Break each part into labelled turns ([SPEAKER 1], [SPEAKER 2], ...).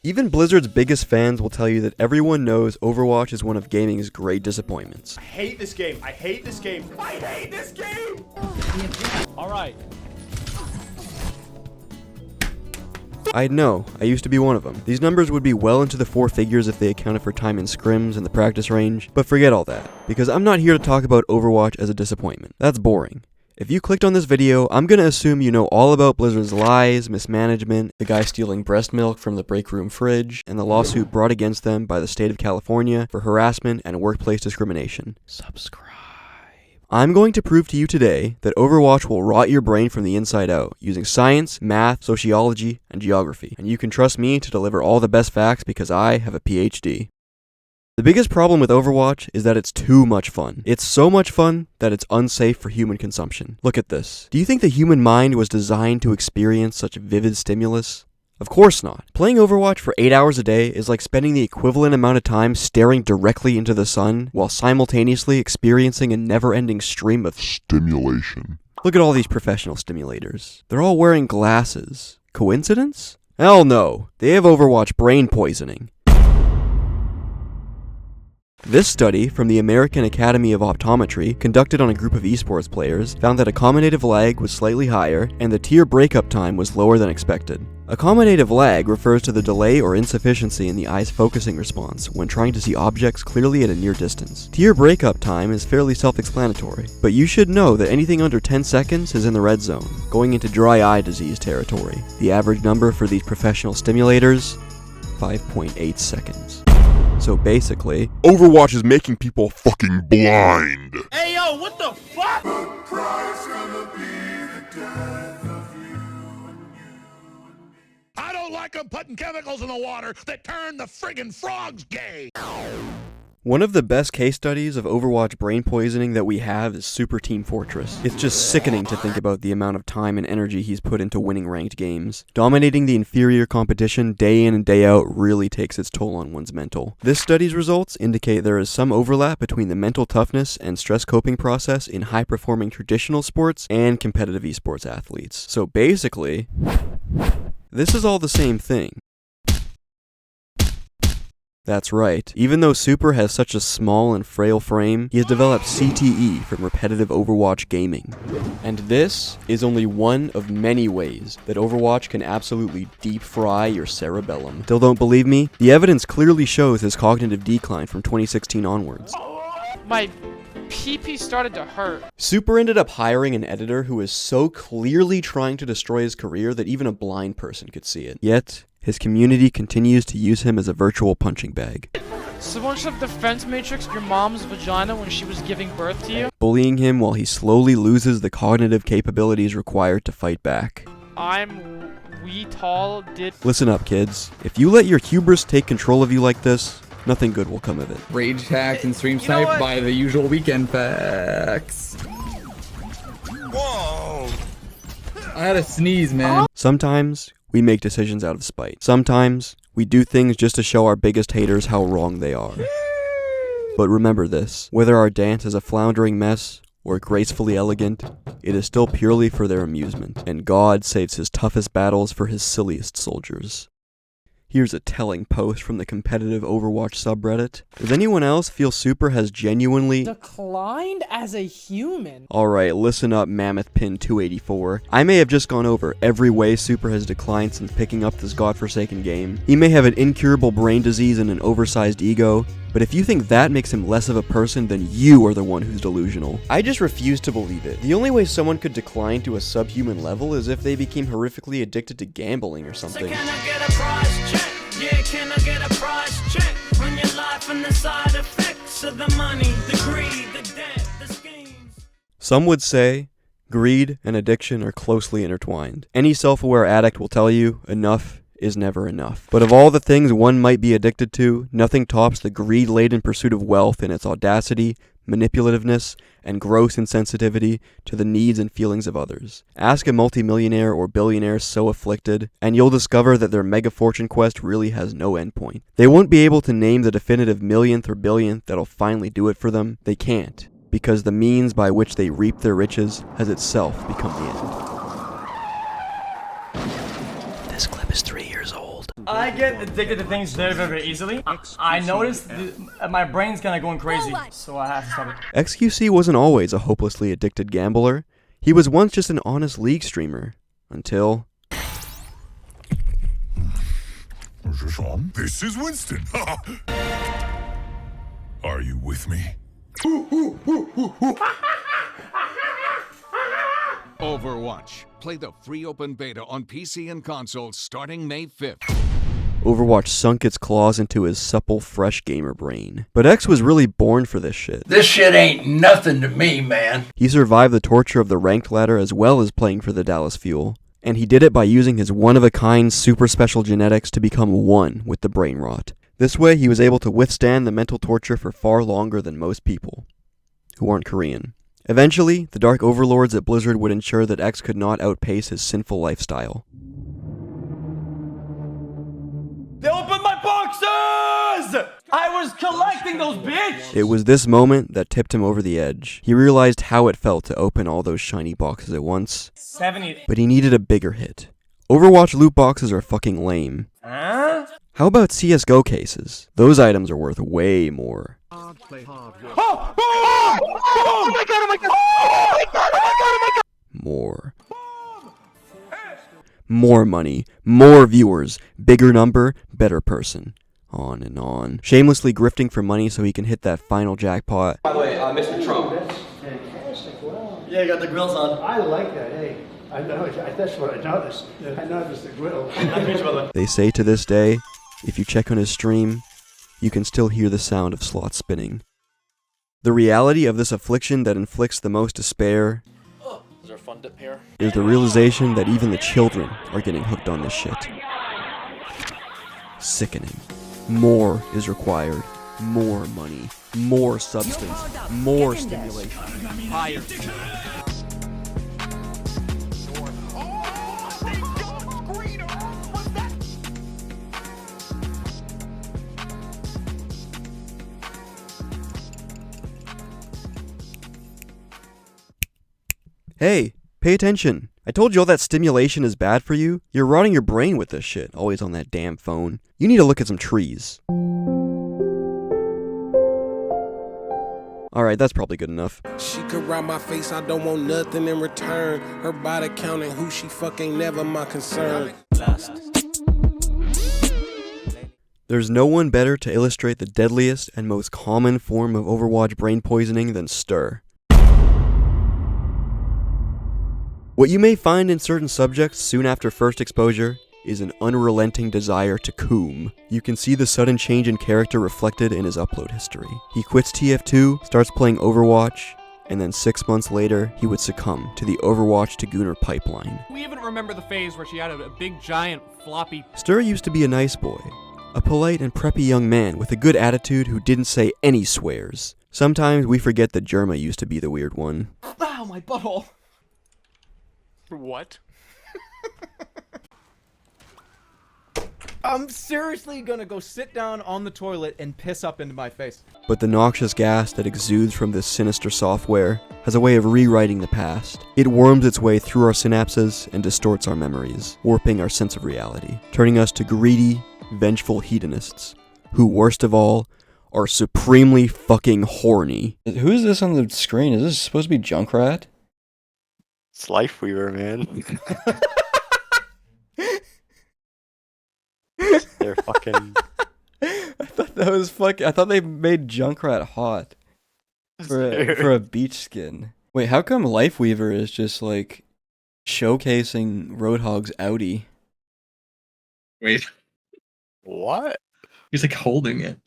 [SPEAKER 1] Even Blizzard's biggest fans will tell you that everyone knows Overwatch is one of gaming's great disappointments.
[SPEAKER 2] I hate this game. I hate this game. I hate this game!
[SPEAKER 3] Alright.
[SPEAKER 1] I know, I used to be one of them. These numbers would be well into the 4 figures if they accounted for time in scrims and the practice range, but forget all that, because I'm not here to talk about Overwatch as a disappointment. That's boring. If you clicked on this video, I'm gonna assume you know all about Blizzard's lies, mismanagement, the guy stealing breast milk from the break room fridge, and the lawsuit brought against them by the state of California for harassment and workplace discrimination. Subscribe. I'm going to prove to you today that Overwatch will rot your brain from the inside out, using science, math, sociology, and geography. And you can trust me to deliver all the best facts because I have a PhD. The biggest problem with Overwatch is that it's too much fun. It's so much fun that it's unsafe for human consumption. Look at this. Do you think the human mind was designed to experience such vivid stimulus? Of course not. Playing Overwatch for 8 hours a day is like spending the equivalent amount of time staring directly into the sun while simultaneously experiencing a never-ending stream of stimulation. Look at all these professional stimulators. They're all wearing glasses. Coincidence? Hell no. They have Overwatch brain poisoning. This study from the American Academy of Optometry, conducted on a group of esports players, found that accommodative lag was slightly higher and the tear breakup time was lower than expected. Accommodative lag refers to the delay or insufficiency in the eye's focusing response when trying to see objects clearly at a near distance. Tear breakup time is fairly self-explanatory, but you should know that anything under 10 seconds is in the red zone, going into dry eye disease territory. The average number for these professional stimulators? 5.8 seconds. So basically, Overwatch is making people fucking blind.
[SPEAKER 3] Hey yo, what the fuck?
[SPEAKER 4] I don't like them putting chemicals in the water that turn the friggin' frogs gay.
[SPEAKER 1] One of the best case studies of Overwatch brain poisoning that we have is Super Team Fortress. It's just sickening to think about the amount of time and energy he's put into winning ranked games. Dominating the inferior competition day in and day out really takes its toll on one's mental. This study's results indicate there is some overlap between the mental toughness and stress coping process in high-performing traditional sports and competitive esports athletes. So basically, this is all the same thing. That's right. Even though Super has such a small and frail frame, he has developed CTE from repetitive Overwatch gaming. And this is only one of many ways that Overwatch can absolutely deep fry your cerebellum. Still don't believe me? The evidence clearly shows his cognitive decline from 2016 onwards.
[SPEAKER 5] My pee-pee started to hurt.
[SPEAKER 1] Super ended up hiring an editor who was so clearly trying to destroy his career that even a blind person could see it. Yet, his community continues to use him as a virtual punching bag.
[SPEAKER 5] Someone should have defense matrixed your mom's vagina when she was giving birth to you.
[SPEAKER 1] Bullying him while he slowly loses the cognitive capabilities required to fight back.
[SPEAKER 5] I'm wee tall,
[SPEAKER 1] Listen up, kids. If you let your hubris take control of you like this, nothing good will come of it.
[SPEAKER 6] Rage hacked and stream sniped by the usual weekend facts.
[SPEAKER 4] Whoa!
[SPEAKER 6] I had a sneeze, man.
[SPEAKER 1] Sometimes, we make decisions out of spite. Sometimes, we do things just to show our biggest haters how wrong they are. But remember this, whether our dance is a floundering mess or gracefully elegant, it is still purely for their amusement, and God saves his toughest battles for his silliest soldiers. Here's a telling post from the competitive Overwatch subreddit. Does anyone else feel Super has genuinely
[SPEAKER 7] declined as a human?
[SPEAKER 1] Alright, listen up, Mammoth Pin 284. I may have just gone over every way Super has declined since picking up this godforsaken game. He may have an incurable brain disease and an oversized ego, but if you think that makes him less of a person, then you are the one who's delusional. I just refuse to believe it. The only way someone could decline to a subhuman level is if they became horrifically addicted to gambling or something.
[SPEAKER 8] So can I get a prize check? Yeah, can I get a prize check on your life and the side effects of the money, the greed, the debt, the schemes?
[SPEAKER 1] Some would say greed and addiction are closely intertwined. Any self-aware addict will tell you enough is never enough. But of all the things one might be addicted to, nothing tops the greed-laden pursuit of wealth in its audacity, manipulativeness, and gross insensitivity to the needs and feelings of others. Ask a multimillionaire or billionaire so afflicted, and you'll discover that their mega fortune quest really has no endpoint. They won't be able to name the definitive millionth or billionth that'll finally do it for them. They can't, because the means by which they reap their riches has itself become the end. This clip is 3 years old.
[SPEAKER 2] I get addicted to things very, very easily. I noticed my brain's kind of going crazy, so I have to stop it.
[SPEAKER 1] XQC wasn't always a hopelessly addicted gambler. He was once just an honest League streamer. Until...
[SPEAKER 4] This is Winston. Are you with me?
[SPEAKER 9] Overwatch. Play the free open beta on PC and consoles starting May 5th.
[SPEAKER 1] Overwatch sunk its claws into his supple, fresh gamer brain. But X was really born for this shit.
[SPEAKER 10] This shit ain't nothing to me, man.
[SPEAKER 1] He survived the torture of the ranked ladder as well as playing for the Dallas Fuel. And he did it by using his one-of-a-kind super special genetics to become one with the brain rot. This way, he was able to withstand the mental torture for far longer than most people who aren't Korean. Eventually, the Dark Overlords at Blizzard would ensure that X could not outpace his sinful lifestyle.
[SPEAKER 2] They opened my boxes! I was collecting those, bitch!
[SPEAKER 1] It was this moment that tipped him over the edge. He realized how it felt to open all those shiny boxes at once.
[SPEAKER 2] 70.
[SPEAKER 1] But he needed a bigger hit. Overwatch loot boxes are fucking lame.
[SPEAKER 2] Huh?
[SPEAKER 1] How about CSGO cases? Those items are worth way more.
[SPEAKER 2] Oh my god, oh my god, oh my god, oh my god, oh my god!
[SPEAKER 1] More. More money, more viewers, bigger number, better person. On and on. Shamelessly grifting for money so he can hit that final jackpot.
[SPEAKER 2] By the way, Mr. Trump. That's fantastic, wow. Yeah, you got the grills on.
[SPEAKER 11] I like that, hey. I know, that's what I noticed. I noticed the grill.
[SPEAKER 1] They say to this day, if you check on his stream, you can still hear the sound of slots spinning. The reality of this affliction that inflicts the most despair
[SPEAKER 3] Is there a fun dip here?
[SPEAKER 1] is the realization that even the children are getting hooked on this shit. Sickening. More is required. More money. More substance. More stimulation. Higher. Hey, pay attention. I told you all that stimulation is bad for you. You're rotting your brain with this shit, always on that damn phone. You need to look at some trees. Alright, that's probably good enough.
[SPEAKER 12] She could ride my face, I don't want nothing in return. Her body counting who she fuck ain't never my concern.
[SPEAKER 1] There's no one better to illustrate the deadliest and most common form of Overwatch brain poisoning than Stir. What you may find in certain subjects soon after first exposure is an unrelenting desire to coom. You can see the sudden change in character reflected in his upload history. He quits TF2, starts playing Overwatch, and then 6 months later, he would succumb to the Overwatch to Gooner pipeline.
[SPEAKER 5] We even remember the phase where she had a big giant floppy...
[SPEAKER 1] Stir used to be a nice boy, a polite and preppy young man with a good attitude who didn't say any swears. Sometimes we forget that Germa used to be the weird one.
[SPEAKER 5] Ow, my butthole! What?
[SPEAKER 13] I'm seriously gonna go sit down on the toilet and piss up into my face.
[SPEAKER 1] But the noxious gas that exudes from this sinister software has a way of rewriting the past. It worms its way through our synapses and distorts our memories, warping our sense of reality, turning us to greedy, vengeful hedonists, who, worst of all, are supremely fucking horny.
[SPEAKER 14] Who is this on the screen? Is this supposed to be Junkrat?
[SPEAKER 15] It's Lifeweaver, man. They're fucking...
[SPEAKER 14] I thought that was fucking... I thought they made Junkrat hot. For a beach skin. Wait, how come Lifeweaver is just, like, showcasing Roadhog's Audi?
[SPEAKER 6] Wait.
[SPEAKER 15] What?
[SPEAKER 6] He's, like, holding it.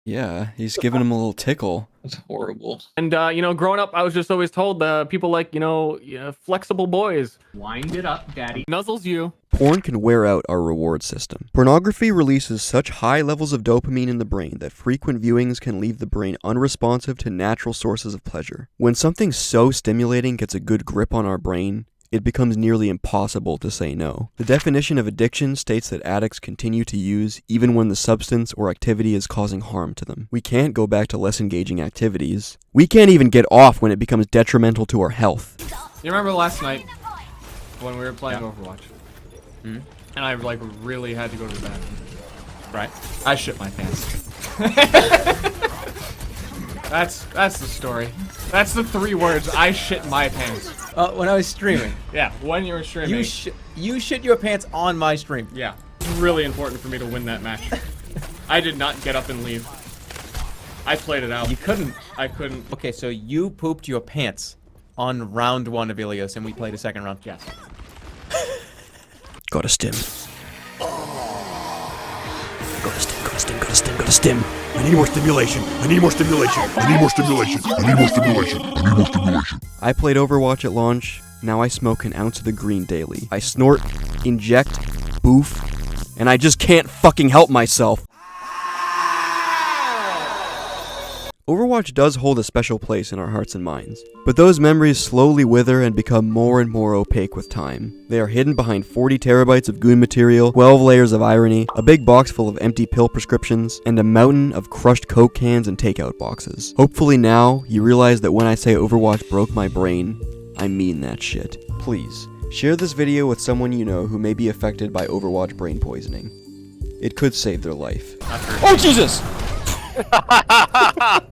[SPEAKER 1] Yeah, he's giving him a little tickle.
[SPEAKER 6] That's horrible.
[SPEAKER 5] And, you know, growing up, I was just always told people like, you know, flexible boys.
[SPEAKER 3] Wind it up, daddy.
[SPEAKER 5] Nuzzles you.
[SPEAKER 1] Porn can wear out our reward system. Pornography releases such high levels of dopamine in the brain that frequent viewings can leave the brain unresponsive to natural sources of pleasure. When something so stimulating gets a good grip on our brain, it becomes nearly impossible to say no. The definition of addiction states that addicts continue to use even when the substance or activity is causing harm to them. We can't go back to less engaging activities. We can't even get off when it becomes detrimental to our health.
[SPEAKER 5] You remember last night when we were playing Overwatch?
[SPEAKER 3] and I like really had to go to the bathroom. Right? I shit my pants. That's the story. That's the 3 words. I shit my pants.
[SPEAKER 13] When I was streaming.
[SPEAKER 3] Yeah, when you were streaming.
[SPEAKER 13] You shit your pants on my stream.
[SPEAKER 3] Yeah. It's really important for me to win that match. I did not get up and leave. I played it out.
[SPEAKER 13] You couldn't.
[SPEAKER 3] I couldn't.
[SPEAKER 13] Okay, so you pooped your pants on round 1 of Ilios, and we played a second round.
[SPEAKER 3] Yes.
[SPEAKER 1] Got a stim. Got a stim, got a stim, got a stim, got a stim. I need more stimulation. I need more stimulation. I need more stimulation. I need more stimulation. I need more stimulation. I played Overwatch at launch. Now I smoke an ounce of the green daily. I snort, inject, boof, and I just can't fucking help myself. Overwatch does hold a special place in our hearts and minds, but those memories slowly wither and become more and more opaque with time. They are hidden behind 40 terabytes of goon material, 12 layers of irony, a big box full of empty pill prescriptions, and a mountain of crushed Coke cans and takeout boxes. Hopefully now, you realize that when I say Overwatch broke my brain, I mean that shit. Please, share this video with someone you know who may be affected by Overwatch brain poisoning. It could save their life.
[SPEAKER 14] Oh Jesus!